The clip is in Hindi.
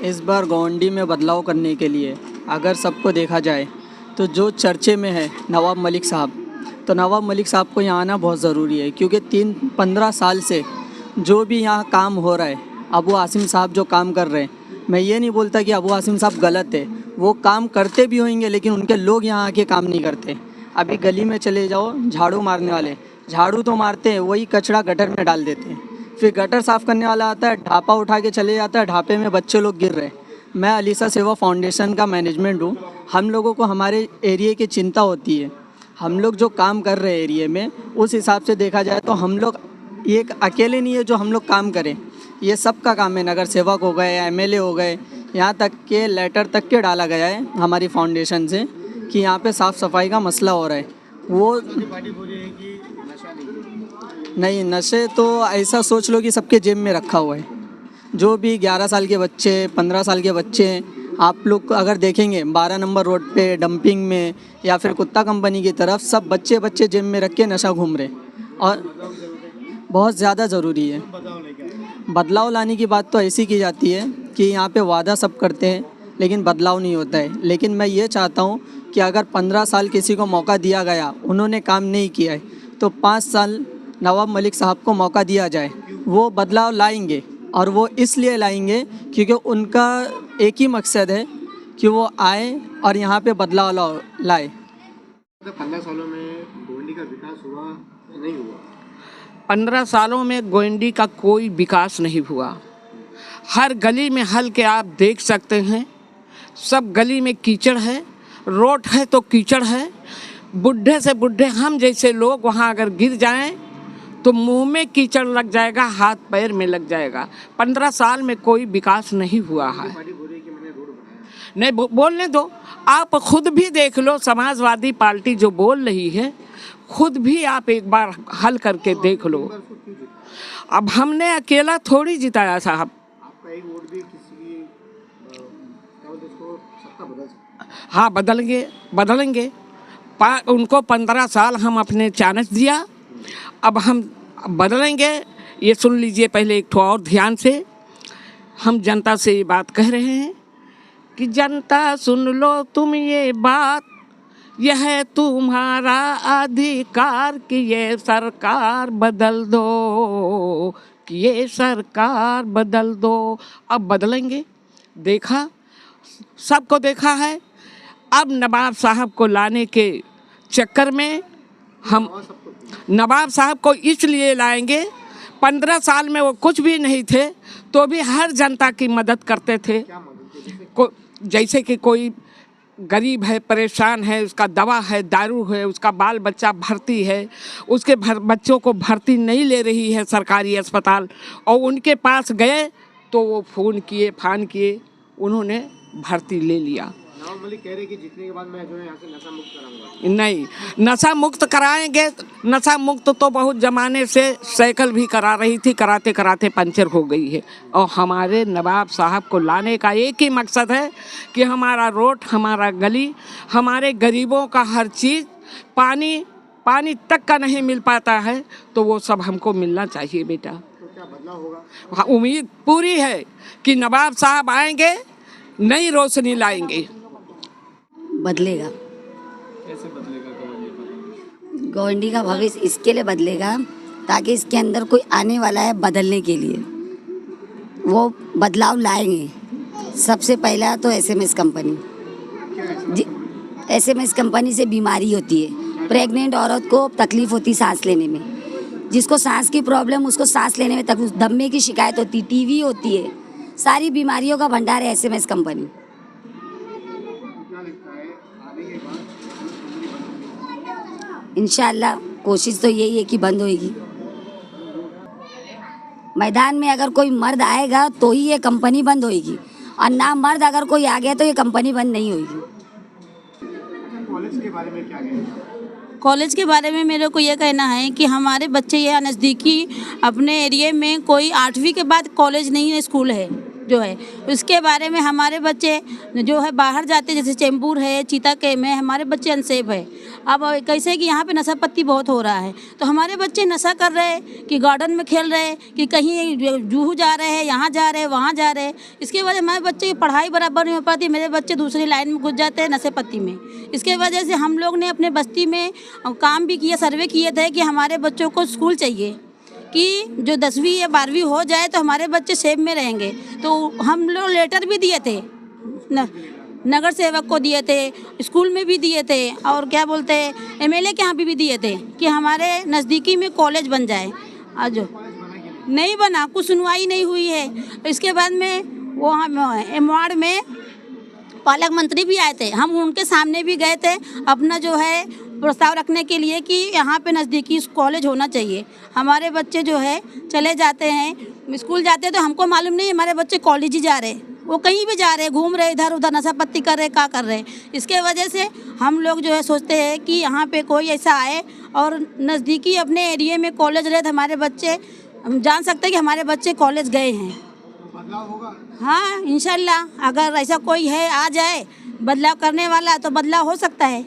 इस बार गोंडी में बदलाव करने के लिए अगर सबको देखा जाए तो जो चर्चे में है नवाब मलिक साहब, तो नवाब मलिक साहब को यहाँ आना बहुत ज़रूरी है, क्योंकि 15 साल से जो भी यहाँ काम हो रहा है, अबू आसिम साहब जो काम कर रहे हैं, मैं ये नहीं बोलता कि अबू आसिम साहब गलत है, वो काम करते भी होंगे, लेकिन उनके लोग यहाँ आके काम नहीं करते। अभी गली में चले जाओ, झाड़ू मारने वाले झाड़ू तो मारते हैं, वही कचरा गटर में डाल देते हैं। फिर गटर साफ़ करने वाला आता है, ढापा उठा के चले जाता है, ढापे में बच्चे लोग गिर रहे हैं। मैं अलीसा सेवा फाउंडेशन का मैनेजमेंट हूँ। हम लोगों को हमारे एरिया की चिंता होती है। हम लोग जो काम कर रहे हैं एरिया में, उस हिसाब से देखा जाए तो हम लोग ये अकेले नहीं है जो हम लोग काम करें, ये सबका काम है। नगर सेवक हो गए, एमएलए हो गए, यहाँ तक के लेटर तक के डाला गया है हमारी फाउंडेशन से कि यहाँ पे साफ़ सफाई का मसला हो रहा है। वो नहीं, नशे तो ऐसा सोच लो कि सबके जेब में रखा हुआ है। जो भी 11 साल के बच्चे, 15 साल के बच्चे हैं, आप लोग अगर देखेंगे 12 नंबर रोड पे डंपिंग में या फिर कुत्ता कंपनी की तरफ, सब बच्चे जेब में रख के नशा घूम रहे, और बहुत ज़्यादा ज़रूरी है। बदलाव लाने की बात तो ऐसी की जाती है कि यहाँ पे वादा सब करते हैं लेकिन बदलाव नहीं होता है। लेकिन मैं ये चाहता हूँ कि अगर 15 साल किसी को मौका दिया गया, उन्होंने काम नहीं किया है, तो 5 साल नवाब मलिक साहब को मौका दिया जाए। वो बदलाव लाएंगे, और वो इसलिए लाएंगे क्योंकि उनका एक ही मकसद है कि वो आए और यहाँ पे बदलाव लाए। 15 सालों में गोंडी का विकास हुआ या नहीं हुआ? 15 सालों में गोंडी का कोई विकास नहीं हुआ। हर गली में हल के आप देख सकते हैं, सब गली में कीचड़ है, रोड है तो कीचड़ है। बुढ़े से बुढ़े हम जैसे लोग वहाँ अगर गिर जाएं तो मुंह में कीचड़ लग जाएगा, हाथ पैर में लग जाएगा। 15 साल में कोई विकास नहीं हुआ है। नहीं बोलने दो, आप खुद भी देख लो, समाजवादी पार्टी जो बोल रही है, खुद भी आप एक बार हल करके देख लो। अब हमने अकेला थोड़ी जिताया साहब। आपका एक वोट भी किसी सत्ता बदल सकता है। हाँ, बदलेंगे। उनको 15 साल हम अपने चांस दिया, अब हम बदलेंगे। ये सुन लीजिए पहले एक ठो और ध्यान से, हम जनता से ये बात कह रहे हैं कि जनता सुन लो तुम ये बात, यह है तुम्हारा अधिकार कि ये सरकार बदल दो, कि ये सरकार बदल दो। अब बदलेंगे, देखा, सबको देखा है। अब नवाब साहब को लाने के चक्कर में हम नवाब साहब को इसलिए लाएंगे, 15 साल में वो कुछ भी नहीं थे तो भी हर जनता की मदद करते थे। जैसे कि कोई गरीब है, परेशान है, उसका दवा है, दारू है, उसका बाल बच्चा भर्ती है, उसके बच्चों को भर्ती नहीं ले रही है सरकारी अस्पताल, और उनके पास गए तो वो फ़ोन किए, फान किए, उन्होंने भर्ती ले लिया। नवाब मलिक कह रहे कि जीतने के बाद मैं जो है यहाँ से नशा मुक्त कराऊंगा। नहीं, नशा मुक्त कराएंगे। नशा मुक्त तो बहुत ज़माने से साइकिल भी करा रही थी, कराते कराते पंचर हो गई है। और हमारे नवाब साहब को लाने का एक ही मकसद है कि हमारा रोड, हमारा गली, हमारे गरीबों का हर चीज़, पानी तक का नहीं मिल पाता है, तो वो सब हमको मिलना चाहिए बेटा। तो क्या बदलाव होगा? हाँ, उम्मीद पूरी है कि नवाब साहब आएंगे, नई रोशनी लाएंगे। बदलेगा। कैसे बदलेगा गोंडी का भविष्य इसके लिए बदलेगा ताकि इसके अंदर कोई आने वाला है बदलने के लिए, वो बदलाव लाएंगे। सबसे पहला तो एसएमएस कंपनी, एसएमएस कंपनी से बीमारी होती है, प्रेग्नेंट औरत को तकलीफ होती सांस लेने में, जिसको सांस की प्रॉब्लम, उसको सांस लेने में तकलीफ, दम्मे की शिकायत होती, टीवी होती है, सारी बीमारियों का भंडार है एसएमएस कंपनी। इंशाल्लाह कोशिश तो यही है कि बंद होएगी। मैदान में अगर कोई मर्द आएगा तो ही ये कंपनी बंद होएगी, और ना मर्द अगर कोई आ गया तो ये कंपनी बंद नहीं होएगी। कॉलेज के बारे में क्या कहना? कॉलेज के बारे में मेरे को ये कहना है कि हमारे बच्चे यहाँ नज़दीकी अपने एरिया में कोई 8वीं के बाद कॉलेज नहीं है, स्कूल है, जो है उसके बारे में हमारे बच्चे जो है बाहर जाते, जैसे चेंबूर है, चीता में हमारे बच्चे अनसेफ है। अब कैसे कि यहाँ पे नशा पत्ती बहुत हो रहा है, तो हमारे बच्चे नशा कर रहे हैं कि गार्डन में खेल रहे हैं कि कहीं जूहू जा रहे हैं, यहाँ जा रहे हैं, वहाँ जा रहे हैं। इसके वजह हमारे बच्चे की पढ़ाई बराबर नहीं हो पाती, मेरे बच्चे दूसरी लाइन में घुस जाते हैं नशे पत्ती में। इसके वजह से हम लोग ने अपने बस्ती में काम भी किया, सर्वे किए थे कि हमारे बच्चों को स्कूल चाहिए कि जो 10वीं या 12वीं हो जाए तो हमारे बच्चे सेफ में रहेंगे। तो हम लोग लेटर भी दिए थे, नगर सेवक को दिए थे, स्कूल में भी दिए थे, और क्या बोलते हैं एमएलए के यहाँ भी दिए थे कि हमारे नज़दीकी में कॉलेज बन जाए। आज नहीं बना, कुछ सुनवाई नहीं हुई है। इसके बाद में वो एमवाड़ में पालक मंत्री भी आए थे, हम उनके सामने भी गए थे अपना जो है प्रस्ताव रखने के लिए कि यहाँ पे नज़दीकी कॉलेज होना चाहिए। हमारे बच्चे जो है चले जाते हैं स्कूल जाते हैं तो हमको मालूम नहीं हमारे बच्चे कॉलेज ही जा रहे, वो कहीं भी जा रहे, घूम रहे, इधर उधर नशा पत्ती कर रहे, क्या कर रहे। इसके वजह से हम लोग जो है सोचते हैं कि यहाँ पे कोई ऐसा आए और नज़दीकी अपने एरिया में कॉलेज रहे तो हमारे बच्चे, हम जान सकते हैं कि हमारे बच्चे कॉलेज गए हैं। बदलाव होगा? हाँ इंशाल्लाह, अगर ऐसा कोई है आ जाए बदलाव करने वाला तो बदलाव हो सकता है।